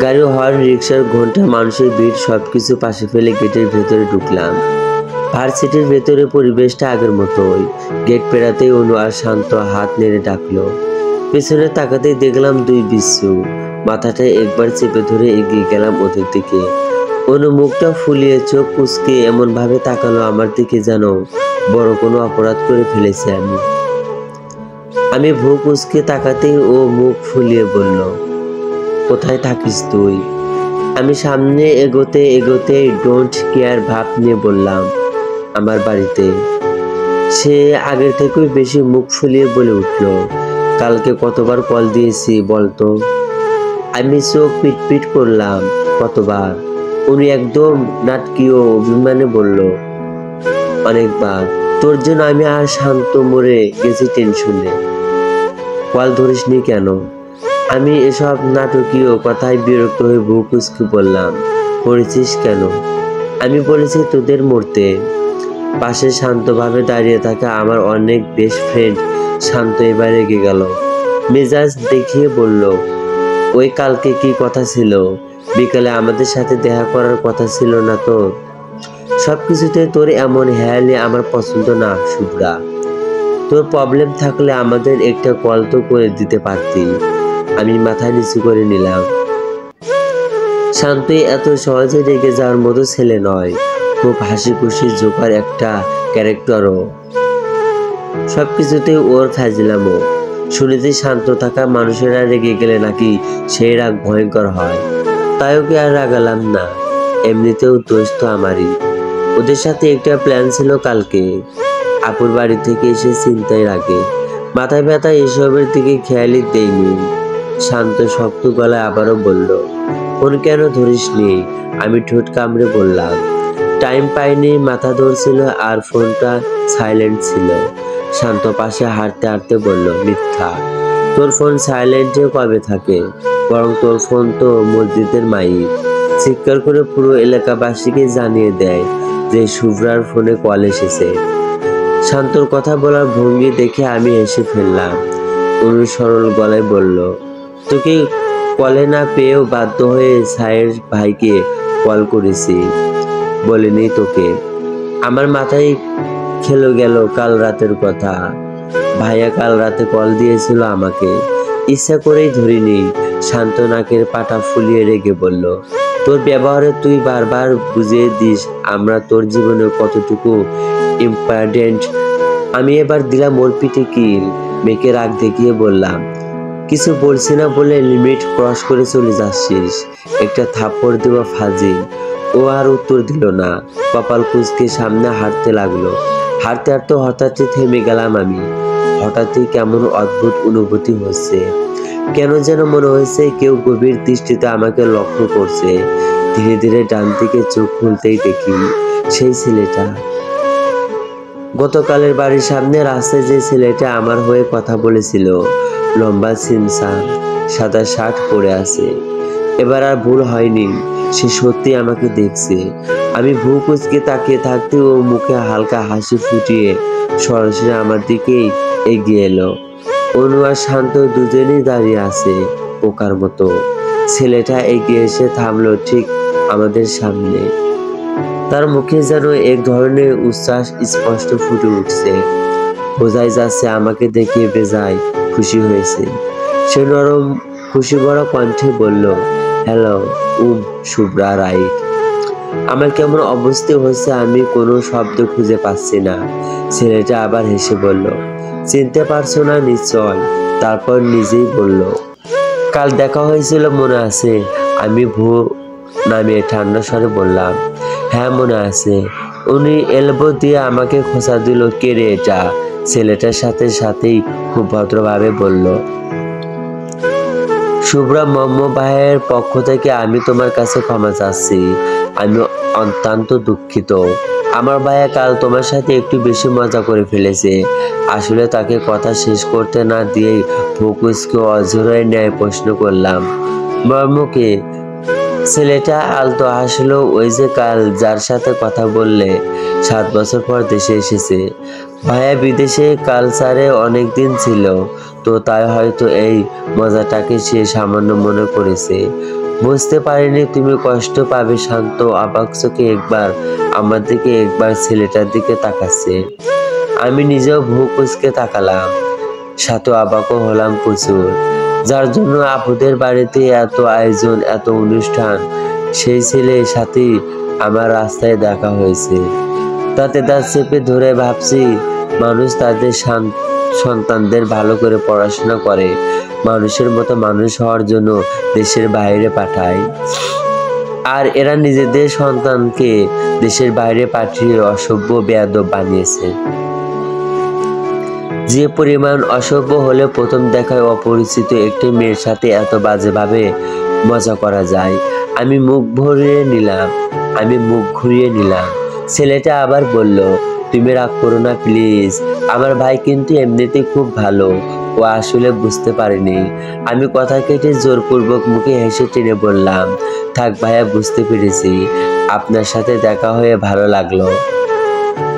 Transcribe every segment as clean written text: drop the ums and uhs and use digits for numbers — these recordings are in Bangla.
গাড়ি, হর্ন, রিক্সার ঘন্টা, মানুষের ভিড় সবকিছু পাশে ফেলে গেটের ভেতরে ঢুকলাম। ভার্সিটির ভেতরে পরিবেশটা আগের মতোই। গেট পেরাতেই অনু আর শান্ত হাত নেড়ে ডাকলো। পেছনে তাকাতেই দেখলাম দুই বিচ্ছু। মাথাটা একবার চেপে ধরে এগিয়ে গেলাম ওদের দিকে। অনু মুখটা ফুলিয়ে চোখ কুঁচকে এমন ভাবে তাকালো আমার দিকে যেন বড় কোনো অপরাধ করে ফেলেছি আমি। আমি ভ্রু কুঁচকে তাকাতেই ও মুখ ফুলিয়ে বলল, কোথায় থাকিস তুই? আমি সামনে এগোতে এগোতে ডোন্ট কেয়ার ভাব নিয়ে বললাম, আমার বাড়িতে। সে আগের থেকেই বেশি মুখ ফুলিয়ে বলে উঠল, কালকে কতবার কল দিয়েছি বলতো? আমি চোখ পিটপিট করলাম, কতবার? উনি একদম নাটকীয় অভিমানে বলল, অনেকবার। তোর জন্য আমি আর শান্ত মরে গেছি টেনশনে। কল ধরিসনি কেন? আমি এসব নাটকীয় কথায় বিরক্ত হয়ে ভ্রু কুঁচকে বললাম, করেছিস কেন? আমি বলেছি তোদের মরতে। পাশে শান্তভাবে দাঁড়িয়ে থাকা আমার অনেক বেস্ট ফ্রেন্ড শান্ত এবার রেগে গেল। মেজাজ দেখিয়ে বলল, ওই কালকে কি কথা ছিল? বিকালে আমাদের সাথে দেখা করার কথা ছিল না তোর? সবকিছুতে তোর এমন হেয়ালি আমার পছন্দ না শুভ্রা। তোর প্রবলেম থাকলে আমাদের একটা কল তো করে দিতে পারতি। আমি মাথা নিচু করে নিলাম। শান্তই এত সহজে রেগে যাওয়ার মতো ছেলে নয়, খুব হাসি খুশি জোকার একটা ক্যারেক্টারও। সবকিছুতেই ওর ফাজলামো। শুনেছি শান্ত থাকা মানুষেরা রেগে গেলে নাকি সেই রাগ ভয়ঙ্কর হয়। তাই ওকে আর রাগালাম না। এমনিতেও দোষ তো আমারই। ওদের সাথে একটা প্ল্যান ছিল কালকে। আপুর বাড়ি থেকে এসে চিন্তায় রাগে মাথায় ব্যথা এসবের দিকে খেয়ালই দেয়নি। শান্ত শক্ত গলায় আবারও বলল, ফোন কেন ধরিসনি? আমি ঠোঁট কামড়ে বললাম, টাইম পাইনি, মাথা ধরছিল আর ফোনটা সাইলেন্ট ছিল। শান্ত পাশে হাঁটতে হাঁটতে বলল, মিথ্যা। তোর ফোন সাইলেন্টে কবে থাকে? বরং তোর ফোন তো মসজিদের মাইক। চিৎকার করে পুরো এলাকাবাসীকে জানিয়ে দেয় যে শুভ্রার ফোনে কল এসেছে। শান্তর কথা বলার ভঙ্গি দেখে আমি হেসে ফেললাম। অনুসরল গলায় বলল, তোকে কলে না পেয়েও বাধ্য হয়ে সায়ের ভাইকে কল করেছি, বলিনি তোকে? আমার মাথায় খেলো গেল কাল রাতের কথা। ভাইয়া কাল রাতে কল দিয়েছিল আমাকে, ইচ্ছা করেই ধরিনি। শান্ত নাকের পাটা ফুলিয়ে রেগে বলল, তোর ব্যবহারে তুই বারবার বুঝিয়ে দিস আমরা তোর জীবনে কতটুকু ইম্পর্টেন্ট। আমি এবার দিলাম ওর পিঠে কিল। মেয়েকে রাগ দেখিয়ে বললাম, কিছু বলছি না বলে লিমিট ক্রস করে চলে যাচ্ছিস। একটা থাপ্পড় দেওয়া ফাজিল। ও আর উত্তর দিল না, কপাল কুঁচকে সামনে হাঁটতে লাগলো। হাঁটতে হাঁটতে হঠাৎই থেমে গেলাম আমি। হঠাৎই কেমন অদ্ভুত অনুভূতি হচ্ছে। কেন যেন মনে হয়েছে কেউ গভীর দৃষ্টিতে আমাকে লক্ষ্য করছে। ধীরে ধীরে ডান দিকে চোখ খুলতেই দেখি সেই ছেলেটা। গতকালের বাড়ির সামনে রাস্তায় যে ছেলেটা আমার হয়ে কথা বলেছিল, লম্বা সিমসাম, সাদা শার্ট পরে আছে। এবার আর ভুল হয়নি, সে সত্যি আমাকে দেখছে। আমি ভ্রু কুঁচকে তাকিয়ে থাকতে ও মুখে হালকা হাসি ফুটিয়ে সরাসরি আমার দিকেই এগিয়ে এলো। অনু আর শান্ত দুজনেই দাঁড়িয়ে আছে পোকার মতো। ছেলেটা এগিয়ে এসে থামলো ঠিক আমাদের সামনে। তার মুখে যেন এক ধরনের উচ্ছ্বাস স্পষ্ট ফুটে উঠছে। বোঝাই যাচ্ছে আমাকে দেখে বেজায় খুশি হয়েছে। সে নরম খুশি ভরা কণ্ঠে বলল, হ্যালো শুভ্রা রাইট। আমার কেমন অবস্থা হচ্ছে, আমি কোনো শব্দ খুঁজে পাচ্ছি না। ছেলেটা আবার হেসে বলল, চিনতে পারছো না নিশ্চয়? তারপর নিজেই বলল, কাল দেখা হয়েছিল মনে আছে? আমি ভ্রু নামিয়ে ঠান্ডা স্বরে বললাম, হ্যাঁ মনে আছে। উনি এলবো দিয়ে আমাকে খোঁচা দিল, কে রে এটা? ছেলেটার সাথে সাথেই খুব ভদ্রভাবে বলল, শুভ্রা ভাইয়ের পক্ষ থেকে আমি তোমার কাছে ক্ষমা চাচ্ছি। আমি অত্যন্ত দুঃখিত। আমার ভাইয়া কাল তোমার সাথে একটু বেশি মজা করে ফেলেছে। আসলে তাকে কথা শেষ করতে না দিয়েই ফোকুসকে অঝোরায় ন্যায় প্রশ্ন করলাম, মর্মকে? ছেলেটা আলতো হাসলো, ওই যে কাল যার সাথে কথা বললে, 7 বছর পর দেশে এসেছে। ভাইয়া বিদেশে কালচারে অনেকদিন ছিল। তো তাই হয়তো এই মজাটাকে সে সামান্য মনে করেছে। বুঝতে পারিনি তুমি কষ্ট পাবে। শান্ত অবাক চোখে একবার আমার দিকে একবার ছেলেটার দিকে তাকাচ্ছে। আমি নিজেও ভ্রু কুঁচকে তাকালাম, সাথে অবাকও হলাম প্রচুর। যার জন্য আপুদের বাড়িতে এত আয়োজন, এত অনুষ্ঠান, সেই ছেলের সাথে আমার রাস্তায় দেখা হয়েছে। তাতে দাঁত চেপে ধরে ভাবছি, মানুষ তাদের সন্তানদের ভালো করে পড়াশোনা করে মানুষের মতো মানুষ হওয়ার জন্য দেশের বাইরে পাঠায়, আর এরা নিজেদের সন্তানকে দেশের বাইরে পাঠিয়ে অসভ্য বেয়াদব বানিয়েছে। যে পরিমাণ অসভ্য হলে প্রথম দেখায় অপরিচিত একটি মেয়ের সাথে এত বাজেভাবে মজা করা যায়। আমি মুখ ঘুরিয়ে নিলাম। ছেলেটা আবার বলল, তুমি রাগ করো না প্লিজ, আমার ভাই কিন্তু এমনিতে খুব ভালো। ও আসলে বুঝতে পারেনি। আমি কথা কেটে জোরপূর্বক মুখে হেসে টেনে বললাম, থাক ভাইয়া, বুঝতে পেরেছি। আপনার সাথে দেখা হয়ে ভালো লাগলো।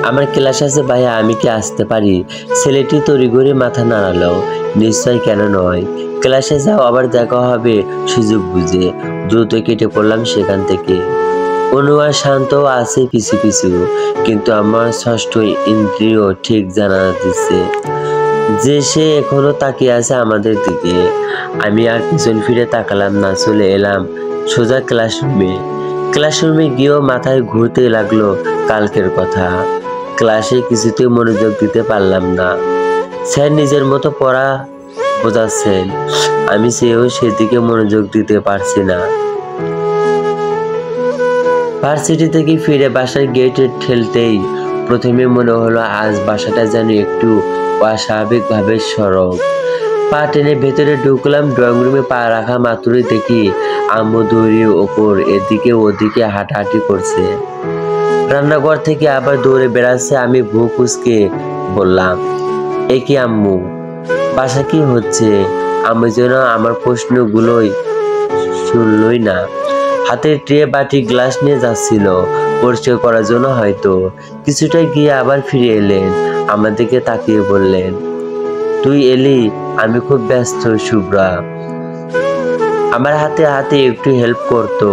আমার ক্লাস আছে ভাইয়া, আমি কি আসতে পারি? ছেলেটি তড়িঘড়ি মাথা নাড়ালো। নিশ্চয়, কেন নয়, ক্লাসে যাও, আবার দেখা হবে সুযোগ বুঝে। দ্রুত কেটে পড়লাম সেখান থেকে। অনু আর শান্তও আছে পিছু পিছু, কিন্তু আমার ষষ্ঠ ইন্দ্রিয় ঠিক জানা দিচ্ছে যে সে এখনো তাকিয়ে আছে আমাদের দিকে। আমি আর পিছন ফিরে তাকালাম না, চলে এলাম সোজা ক্লাসরুমে গিয়েও মাথায় ঘুরতে লাগলো কালকের কথা। ক্লাসে কিছুতেই মনোযোগ দিতে পারলাম না। স্যার নিজের মতো পড়া বোঝাচ্ছেন, আমি সেদিকে মনোযোগ দিতে পারছি না। ভার্সিটি থেকে ফিরে বাসার গেটে ঠেলতেই প্রথমে মনে হলো আজ বাসাটা যেন একটু অস্বাভাবিকভাবে সরব। পা টেনে ভেতরে ঢুকলাম। ড্রয়িং রুমে পা রাখা মাত্রই দেখি আম্মু দৌড়ির ওপর এদিকে ওদিকে হাঁটাহাঁটি করছে। রান্নাঘর থেকে আবার দৌড়ে বেড়াচ্ছে। আমি ভ্রু কুঁচকে বললাম, এ কি আম্মু, বাসা কি হচ্ছে? আম্মু যেন আমার প্রশ্নগুলোই শুনলই না। হাতের ট্রে বাটি গ্লাস নিয়ে যাচ্ছিল পরিষ্কার করার জন্য হয়তো। কিছুটা গিয়ে আবার ফিরে এলেন, আমার দিকে তাকিয়ে বললেন, তুই এলি? আমি খুব ব্যস্ত শুভ্রা। আমার হাতে হাতে একটু হেল্প করতো।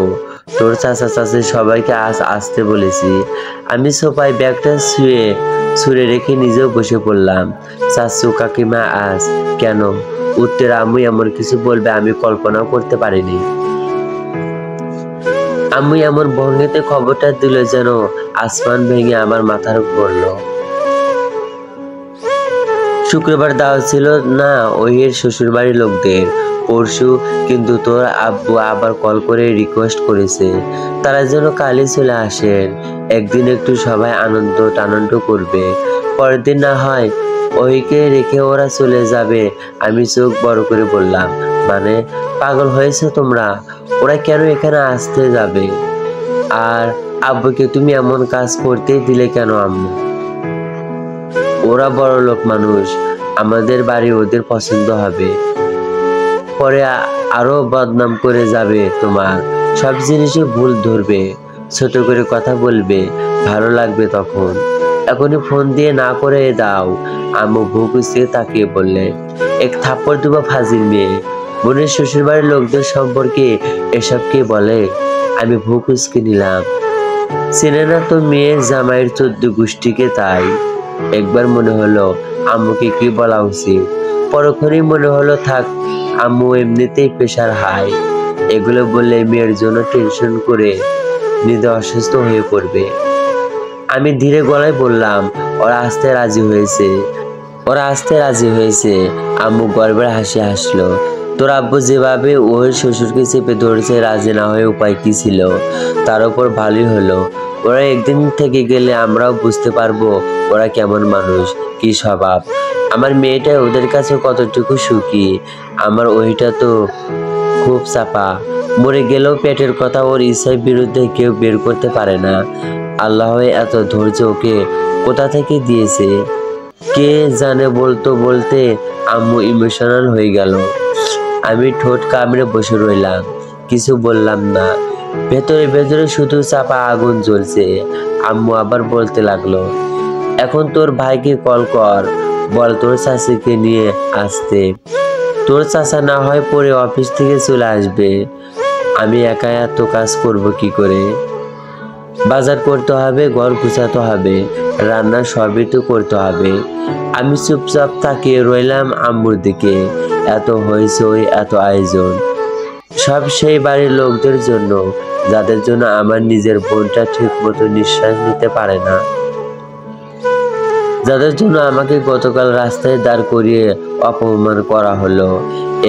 তোর চাচা চাচি সবাইকে আজ আসতে বলেছি। আমি সোফায় ব্যাগটা ছুঁড়ে রেখে নিজেও বসে পড়লাম। চাচু কাকিমা আজ কেন? উত্তর, আম্মু এমন কিছু বলবে আমি কল্পনাও করতে পারিনি। আম্মু এমন ভঙ্গিতে খবরটা দিল যেন আসমান ভেঙে আমার মাথার পড়ল। শুক্রবার দাওয়াত ছিল না ওহির শ্বশুরবাড়ির লোকদের, পরশু, কিন্তু তোর আব্বু আবার কল করে রিকোয়েস্ট করেছে তারা যেন কালই চলে আসেন। একদিন একটু সবাই আনন্দ করবে, পরের দিন না হয় ওহিকে রেখে ওরা চলে যাবে। আমি চোখ বড় করে বললাম, মানে পাগল হয়েছে তোমরা? ওরা কেন এখানে আসতে যাবে? আর আব্বুকে তুমি এমন কাজ করতে দিলে কেন আম্মু? ওরা বড় লোক মানুষ, আমাদের বাড়ি ওদের পছন্দ হবে, পরে আরো বদনাম করে যাবে। তোমার সব জিনিসে ভুল ধরবে, ছোট করে কথা বলবে, ভালো লাগবে তখন। এখনই ফোন দিয়ে না করে দাও। আম্মু ভ্রু কুঁচকে তাকিয়ে বললেন, এক থাপ্পড় দেবো ফাজিল মেয়ে। বোনের শ্বশুরবাড়ির লোকদের সম্পর্কে এসব কে বলে? আমি ভ্রু কুঁচকে নিলাম। চেনে না তো মেয়ের জামাইয়ের 14 গোষ্ঠীকে। তাই একবার মনে হলো আম্মুকে কি বলা উচিত, পরক্ষণেই মনে হলো থাক, আম্মু এমনিতেই প্রেশার হাই, এগুলো বললে মেয়ের জন্য টেনশন করে নিজে অসুস্থ হয়ে পড়বে। আমি ধীরে গলায় বললাম, ওরা আসতে রাজি হয়েছে। আম্মু গর্বের হাসি হাসলো। তোর আব্বু যেভাবে ওর শ্বশুরকে চেপে ধরেছে, রাজি না হয়ে উপায় কি ছিল? তার উপর ভালোই হলো, ওরা একদিন থেকে গেলে আমরাও বুঝতে পারবো ওরা কেমন মানুষ, কি স্বভাব। আমার মেয়েটা ওদের কাছে কতটুকু সুখী। আমার ওইটা তো খুব চাপা, মরে গেলেও পেটের কথা ওর ইচ্ছার বিরুদ্ধে কেউ বের করতে পারে না। আল্লাহ এত ধৈর্য ওকে কোথা থেকে দিয়েছে কে জানে। বলতে আম্মু ইমোশনাল হয়ে গেল। আমি ঠোঁট কামড়ে বসে রইলাম, কিছু বললাম না। ভেতরে শুধু চাপা আগুন জ্বলছে। আম্মু আবার বলতে লাগলো, এখন তোর ভাইকে কল কর, বল তোর চাষিকে নিয়ে আসতে। তোর চাচা না হয় পরে অফিস থেকে চলে আসবে, আমি একা এত কাজ করব কি করে? বাজার করতে হবে, ঘর গুছাতে হবে, রান্না সবই তো করতে হবে। আমি চুপচাপ তাকিয়ে রইলাম আম্মুর দিকে। এত হইচই, এত আয়োজন, সব সেই বাড়ির লোকদের জন্য, যাদের জন্য আমার নিজের বোনটা ঠিক মতো নিঃশ্বাস নিতে পারে না, যাদের জন্য আমাকে গতকাল রাস্তায় দাঁড় করিয়ে অপমান করা হলো।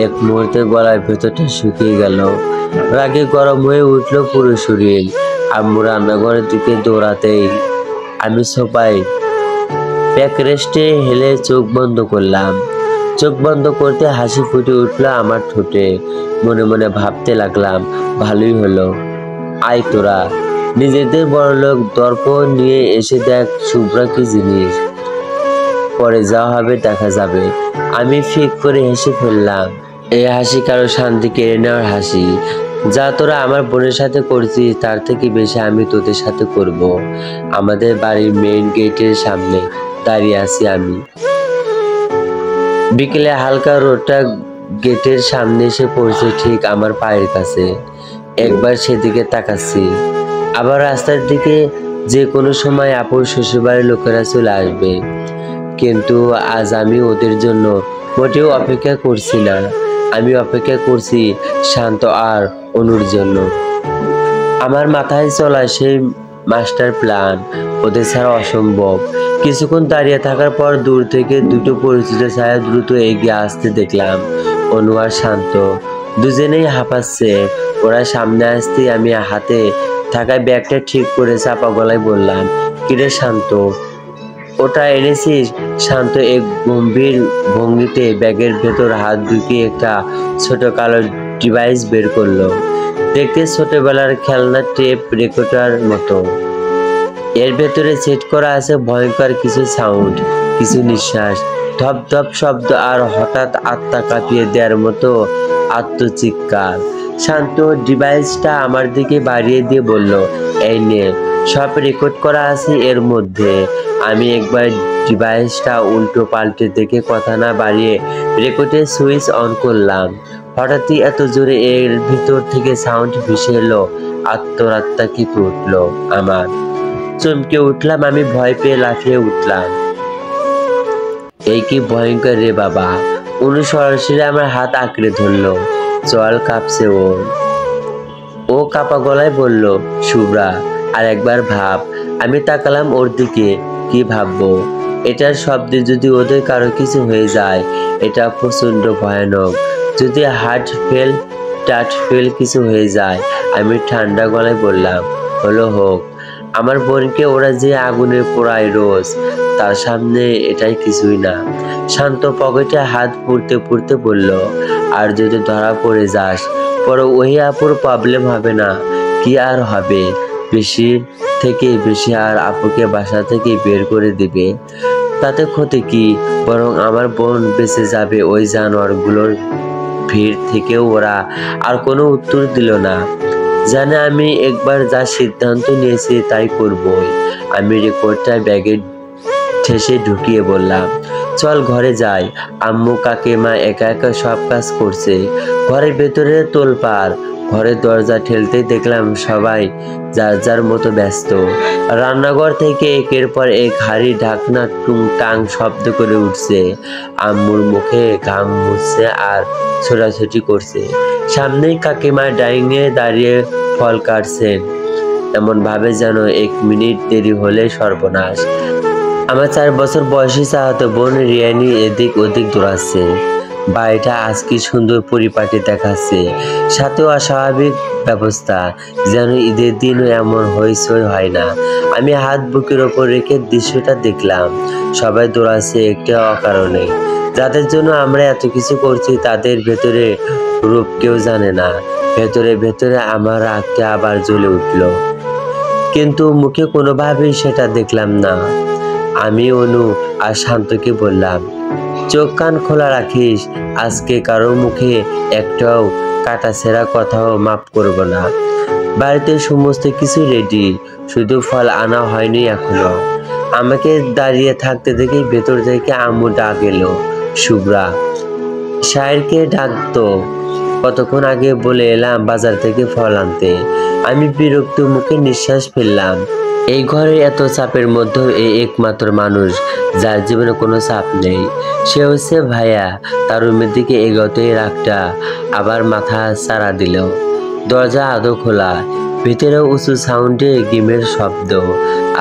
এক মুহূর্তে গলার ভেতরটা শুকিয়ে গেল, রাগে গরম হয়ে উঠল পুরো শরীর। আম্মু রান্নাঘরের দিকে দৌড়াতেই আমি সোফায় ব্যাকরেস্টে হেলে চোখ বন্ধ করলাম। চোখ বন্ধ করতে হাসি ফুটে উঠলো আমার ঠোঁটে। মনে মনে ভাবতে লাগলাম, ভালোই হলো, আয় তোরা নিজেদের বড়লোক দর্পণ নিয়ে এসে দেখ শুভ্রা কি জিনিস, পরে যা হবে দেখা যাবে। আমি ফিক করে হেসে ফেললাম। এই হাসি কারো শান্তি কেড়ে নেওয়ার হাসি। যা তোরা আমার বোনের সাথে করছিস তার থেকে বেশি আমি তোদের সাথে করব। আমাদের বাড়ির মেইন গেটের সামনে দাঁড়িয়ে আছি আমি। বিকেলে হালকা রোদটা গেটের সামনে এসে পড়ছে ঠিক আমার পায়ের কাছে। একবার সেদিকে তাকাচ্ছি, আবার রাস্তার দিকে। যে কোনো সময় আপুর শ্বশুরবাড়ির লোকেরা চলে আসবে, কিন্তু আজ আমি ওদের জন্য মোটেও অপেক্ষা করছি না। আমি অপেক্ষা করছি শান্ত আর অনুর জন্য। আমার মাথায় চলা সেই মাস্টার প্ল্যান ওদের ছাড়া অসম্ভব। কিছুক্ষণ দাঁড়িয়ে থাকার পর দূর থেকে দুটো পরিচিত ছায়া দ্রুত এগিয়ে আসতে দেখলাম। অনু আর শান্ত দুজনেই হাঁপাচ্ছে। ওরা সামনে আসতেই আমি হাতে থাকা ব্যাগটা ঠিক করে চাপা গলায় বললাম, কিরে শান্ত, ওটা এনেছিস? শান্ত এক গম্ভীর ভঙ্গিতে ব্যাগের ভেতর হাত ঢুকিয়ে একটা ছোট কালো ডিভাইস বের করলো। দেখতে ছোটবেলার খেলনা টেপ রেকর্ডার মতো। এর ভেতরে সেট করা আছে ভয়ঙ্কর কিছু সাউন্ড, কিছু নিঃশ্বাস, ধপ ধপ শব্দ আর হঠাৎ আত্মা কাঁপিয়ে দেওয়ার মতো আত্মচিৎকার। শান্ত ডিভাইসটা আমার দিকে বাড়িয়ে দিয়ে বলল, এই নে, সব রেকর্ড করা আছে এর মধ্যে। আমি একবার ডিভাইসটা উল্টো পাল্টে দেখে কথা না বাড়িয়ে রেকর্ডের সুইচ অন করলাম। হঠাৎই এত জোরে এর ভিতর থেকে সাউন্ড ভেসে এলো, আত্মরাত্মা কেঁপে উঠলো আমার। চমকে উঠলাম আমি, ভয় পেয়ে লাফিয়ে উঠলাম। এই কি ভয়ঙ্কর রে বাবা! অনু সরাসরি আমার হাত আঁকড়ে ধরলো, চল কাঁপছে ও কাপা গলায় বলল, শুভ্রা আর একবার ভাব। আমি তাকালাম ওর দিকে, কি ভাববো? এটার শব্দে যদি ওদের কারো কিছু হয়ে যায়, এটা প্রচন্ড ভয়ানক। যদি হার্ট ফেল, টাট ফেল কিছু হয়ে যায়। আমি ঠান্ডা গলায় বললাম, হলো হোক, আমার বোনকে ওরা যে আগুনে পোড়ায় রোজ, তার সামনে এটাই কিছুই না। শান্ত পকেটে হাত পুড়তে পুড়তে বলল, আর যদি ধরা পড়ে যাস, পরে ওই আপুর প্রবলেম হবে না? কি আর হবে, বেশি থেকে বেশি আর আপুকে বাসা থেকে বের করে দিবে। তাতে ক্ষতি কি? বরং আমার বোন বেঁচে যাবে। ওই জানোয়ারগুলোর ভিড় থেকেও ওরা আর কোনো উত্তর দিল না। জানে আমি একবার যা সিদ্ধান্ত নিয়েছি তাই করবই। আমি রেকর্ডটা ব্যাগে ঠেসে ঢুকিয়ে বললাম, চল ঘরে যাই। আম্মু কাকিমা একা একা সব কাজ করছে। ঘরের ভেতরে তোলপাড়। ঘরের দরজা ঠেলতেই দেখলাম সবাই যার যার মতো ব্যস্ত। রান্নাঘর থেকে একের পর এক হাঁড়ি ঢাকনা টুংটাং শব্দ করে উঠছে। আম্মুর মুখে ঘাম মুছছে আর ছোটাছুটি করছে। সামনেই কাকিমা ডাইনিংয়ে দাঁড়িয়ে ফল কাটছেন, এমন ভাবে যেন 1 মিনিট দেরি হলে সর্বনাশ। আমার 4 বছর বয়সী চাচাতো বোন রিয়ানি এদিক ওদিক দৌড়াচ্ছে। বাড়িটা আজ কি সুন্দর পরিপাটি দেখাচ্ছে, সাথেও অস্বাভাবিক ব্যবস্থা, যেন ঈদের দিনও এমন হইচই হয় না। আমি হাত বুকের ওপর রেখে দৃশ্যটা দেখলাম। সবাই দৌড়াচ্ছে একটা অকারণে। যাদের জন্য আমরা এত কিছু করছি তাদের ভেতরে রূপ কেউ জানে না। ভেতরে ভেতরে আমার রাগটা আবার জ্বলে উঠল, কিন্তু মুখে কোনোভাবেই সেটা দেখলাম না। আমি অনু আর শান্তকে বললাম, চোখ কান খোলা রাখিস, আজকে কারো মুখে একটাও কাটাছেঁড়া কথাও মাফ করব না। বাড়িতে সমস্ত কিছু রেডি, শুধু ফল আনা হয়নি এখনো। আমাকে দাঁড়িয়ে থাকতে দেখে ভেতর থেকে আম্মু ডাক এলো, শুভ্রা। সাহেরকে ডাকতো, কতক্ষণ আগে বলে এলাম বাজার থেকে ফল আনতে। আমি বিরক্ত মুখে নিঃশ্বাস ফেললাম। এই ঘরে এত চাপের মধ্যেও এই একমাত্র মানুষ যার জীবনে কোনো চাপ নেই, সে হচ্ছে ভাইয়া। তার রুমের দিকে এগোতেই রাগটা আবার মাথা চাড়া দিল। দরজা আদৌ খোলা, ভিতরে উঁচু সাউন্ডে গেমের শব্দ,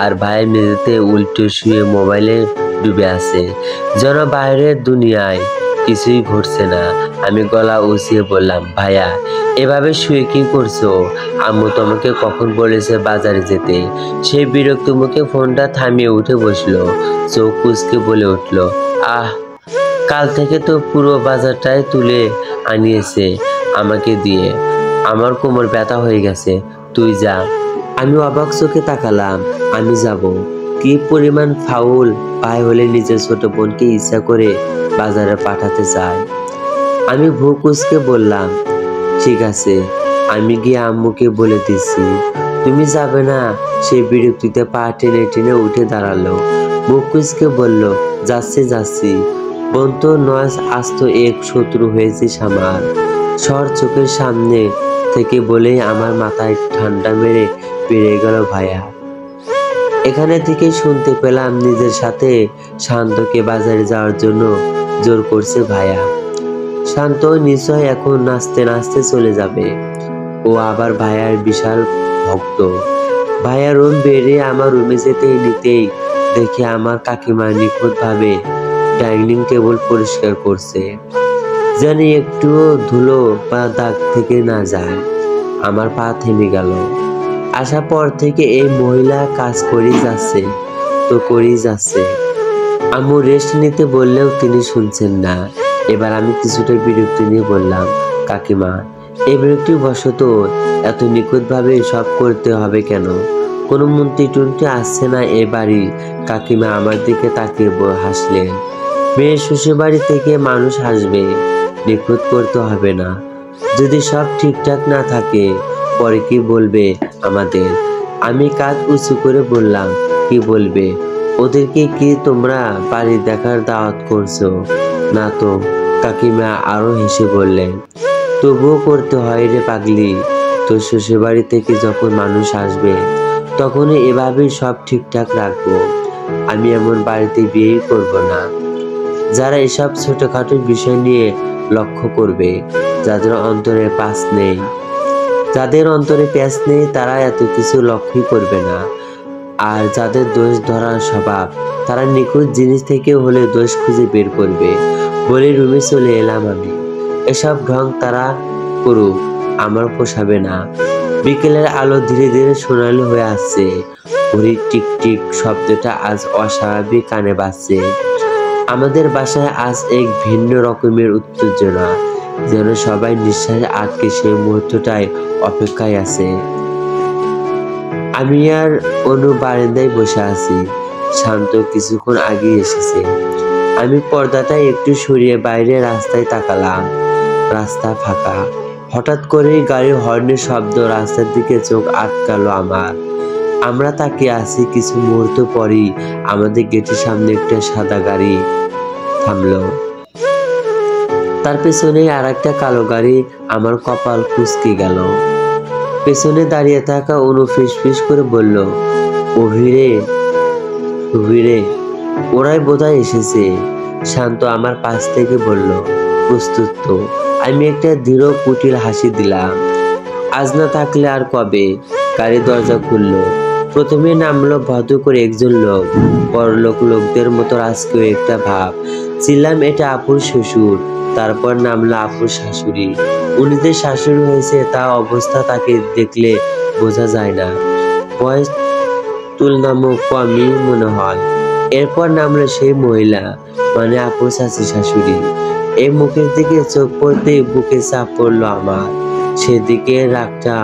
আর ভাইয়ের মেঝেতে উল্টো শুয়ে মোবাইলে ডুবে আছে, যেন বাইরের দুনিয়ায় কিছুই ঘটছে না। আমি গলা উঁচিয়ে বললাম, ভাইয়া এভাবে শুয়ে কি করছো? আম্মু তোমাকে কখন বলেছে বাজারে যেতে? সে বিরক্ত মুখে ফোনটা থামিয়ে উঠে বসলো, চোখ কুঁচকে বলে উঠলো, আহ, কাল থেকে তো পুরো বাজারটাই তুলে আনিয়েছে আমাকে দিয়ে। আমার কোমর ব্যথা হয়ে গেছে, তুই যা। আমি অবাক চোখে তাকালাম। আমি যাব? কি পরিমাণ ফাউল পায় হলে নিজের ছোট বোনকে ইচ্ছা করে বাজারে পাঠাতে চায়? আমি ভ্রু কুঁচকে বললাম, ঠিক আছে, আমি গিয়ে আম্মুকে বলে দিচ্ছি। তুমি যাবে না? সে বিরক্তিতে পা টেনে টেনে উঠে দাঁড়ালো, মুখ কুঁচকে বলল, যাচ্ছি। বোন তো নয়, আস্ত এক শত্রু হয়েছিস আমার। সর চোখের সামনে থেকে বলেই আমার মাথায় ঠান্ডা মেরে বেড়ে গেল ভাইয়া। এখানে থেকে শুনতে পেলাম নিজের সাথে শান্তকে বাজারে যাওয়ার জন্য জোর করছে ভাইয়া। শান্ত নিশ্চয় এখন নাচতে নাচতে চলে যাবে। ও আবার ভাইয়ার বিশাল ভক্ত। ভাইয়া রুম বেরিয়ে আমার রুমে যেতে নিতেই দেখি আমার কাকিমা নিখুঁতভাবে ডাইনিং টেবিল পরিষ্কার করছে, যেন একটুও ধুলো বা দাগ থেকে না যায়। আমার পা থেমে গেল। আসার পর থেকে এই মহিলা কাজ করেই যাচ্ছে। আম্মু রেস্ট নিতে বললেও তিনি শুনছেন না। এবার আমি কিছুটা বিরক্তি নিয়ে বললাম, কাকিমা এই বিরক্তি বশত এত নিখুঁতভাবে সব করতে হবে কেন? কোনো মন্ত্রী টন্ত্রী আসছে না এ বাড়ি? কাকিমা আমার দিকে তাকিয়ে হাসলেন। মেয়ের শ্বশুর বাড়ি থেকে মানুষ আসবে, নিখুঁত করতে হবে না। যদি সব ঠিকঠাক না থাকে পরে কি বলবে আমাদের? আমি কাঁধ উঁচু করে বললাম, কি বলবে? ওদেরকে কি তোমরা বাড়ি দেখার দাওয়াত করছো? না তো। কাকিমা আরো হেসে বললেন, তবুও করতে হয় রে পাগলি। তোর শ্বশুর বাড়ি থেকে যখন মানুষ আসবে তখনই এভাবেই সব ঠিকঠাক রাখবো। আমি এমন বাড়িতে বিয়েই করব না। যারা এসব ছোটখাটো বিষয় নিয়ে লক্ষ্য করবে, যাদের অন্তরে প্যাঁচ নেই তারা এত কিছু লক্ষ্যই করবে না। আর যাদের দোষ ধরার স্বভাব, তারা নিখুঁত জিনিস থেকে হলে দোষ খুঁজে বের করবে। বলে রুমে চলে এলাম আমি। এসব ঢং তারা করুক, আমার পোষাবে না। বিকেলের আলো ধীরে ধীরে সোনালি হয়ে আসছে। ঘড়ির টিকটিক শব্দটা আজ অস্বাভাবিক কানে বাজছে। আমাদের বাসায় আজ এক ভিন্ন রকমের উত্তেজনা, যেন সবাই নিঃশ্বাস আটকে সেই মুহূর্তটায় অপেক্ষায় আছে। আমি আর অনু বারান্দায় বসে আছি। শান্ত কিছুক্ষণ আগে এসেছে। আমি পর্দাটা একটু সরিয়ে বাইরে রাস্তায় তাকালাম। রাস্তা ফাঁকা। হঠাৎ করেই গাড়ির হর্নের শব্দ রাস্তার দিকে চোখ আটকালো আমার। আমরা তাকিয়ে আছি। কিছু মুহূর্ত পরই আমাদের গেটের সামনে একটা সাদা গাড়ি থামলো। তার পেছনে আর একটা কালো গাড়ি। আমার কপাল কুঁচকে গেল। পেছনে দাঁড়িয়ে থাকা অনু ফিস করে বলল, অভিরে, ওরাই বোধহয় এসেছে। শান্ত আমার পাশ থেকে বলল, প্রস্তুত তো? আমি একটা দৃঢ় কুটিল হাসি দিলাম। আজ না থাকলে আর কবে? গাড়ির দরজা খুললো। প্রথমে নামলো ভদ্র করে একজন লোক, বড়লোক লোকদের মতো রাজকীয় একটা ভাব। ছিলাম এটা আপুর শ্বশুর। তারপর নামলো আপুর শাশুড়ি। উনি যে শাশুড়ি হয়েছে তা অবস্থা তাকে দেখলে বোঝা যায় না, বয়স তুলনামূলক কমই মনে হয়। এরপর নামলো সেই মহিলা, মানে আপুর চাচি শাশুড়ি। এই মুখের দিকে চোখ পড়তেই বুকে চাপ পড়লো আমার। সেদিকে রাগটা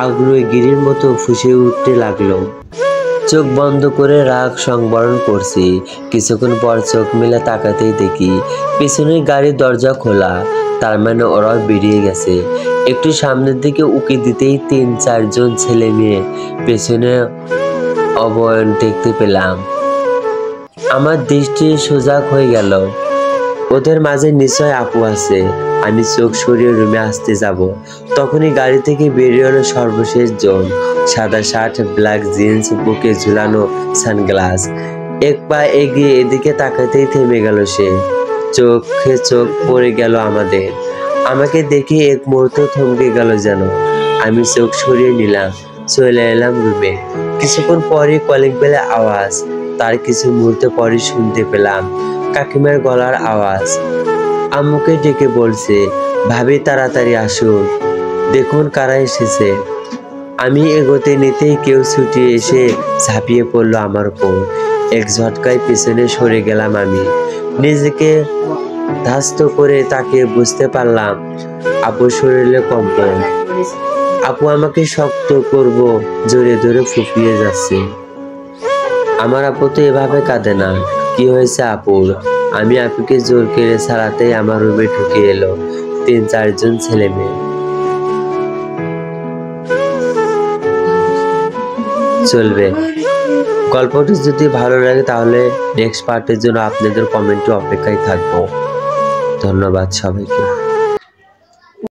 আগ্নেয়গিরির মতো ফুঁসে উঠতে লাগলো। চোখ বন্ধ করে রাগ সংবরণ করছি। কিছুক্ষণ পর চোখ মেলে তাকাতেই দেখি পিছনের গাড়ির দরজা খোলা। তার মানে ওরাও বেরিয়ে গেছে। একটু সামনের দিকে উকি দিতেই 3-4 জন ছেলে মেয়ে পেছনে অবয়ন দেখতে পেলাম। আমার দৃষ্টি সজাগ হয়ে গেল। ওদের মাঝে নিশ্চয় আপু আছে। আমি চোখ সরিয়ে রুমে আসতে যাব, তখনই গাড়ি থেকে বেরিয়ে এলো সর্বশেষ জন। সাদা শার্ট, ব্ল্যাক জিন্স, বুকে ঝুলানো সানগ্লাস। এক পা এগিয়ে এদিকে তাকাতেই থেমে গেল সে। চোখে চোখ পড়ে গেল আমাদের। আমাকে দেখে এক মুহূর্ত থমকে গেল যেন। আমি চোখ সরিয়ে নিলাম, চলে এলাম রুমে। কিছুক্ষণ পরে কলিং বেলে আওয়াজ। তার কিছু মুহূর্ত পরে শুনতে পেলাম কাকিমার গলার আওয়াজ। আম্মুকে ডেকে বলছে, ভাবি তাড়াতাড়ি আসুন, দেখুন কারা এসেছে। আমি এগোতে নিতেই কেউ ছুটে এসে ঝাঁপিয়ে পড়লো আমার উপর। এক ঝটকায় পিছনে সরে গেলাম আমি। নিজেকে ধাস্ত করে তাকে বুঝতে পারলাম আপুর শরীরে কম্পন। আপু আমাকে শক্ত করব জোরে ধরে ফুপিয়ে যাচ্ছে। আমার আপু তো এভাবে কাঁদে না, কি হয়েছে আপুর? আমি আপুকে জোর করে ছাড়াতেই আমার রুমে ঢুকে এলো 3-4 জন ছেলে মেয়ে। চলবে। গল্পটি যদি ভালো লাগে তাহলে নেক্সট পার্টের জন্য আপনাদের কমেন্টে অপেক্ষায় থাকবো। ধন্যবাদ সবাইকে।